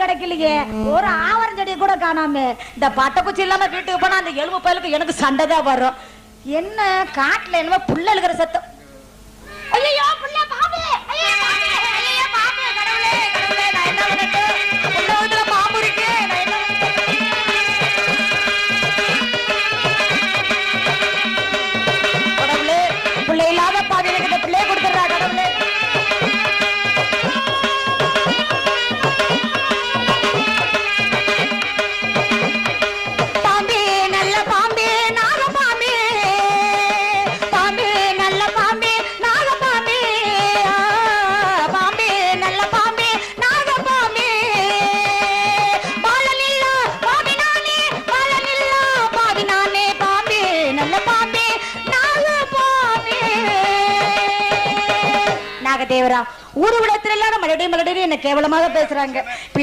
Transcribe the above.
கிடைக்கலையே, ஒரு ஆவரம் செடி கூட காணாம. இந்த பட்டக்குச்சி இல்லாம வீட்டுக்கு போனா அந்த எலும்பு பயலுக்கு எனக்கு சண்டை தான் வரும். என்ன காட்டுல என்னமோ புல்ல அழுகிற சத்தம். ஐயோ புள்ள பாம்பு, ஐயோ பாம்பு, ஐயோ பாம்பு, கடவுளே கடவுளே நான் என்ன பண்ணட்டும்? புள்ள பாம்பு இருக்கு, நான் என்ன கடவுளே, பிள்ளை இல்லாத பாதியில பிள்ளைய கொடுத்துறா கடவுளே. தேவரா ஊரு விடத்துல எல்லாம் மறுபடியும் என்ன கேவலமாக பேசுறாங்க.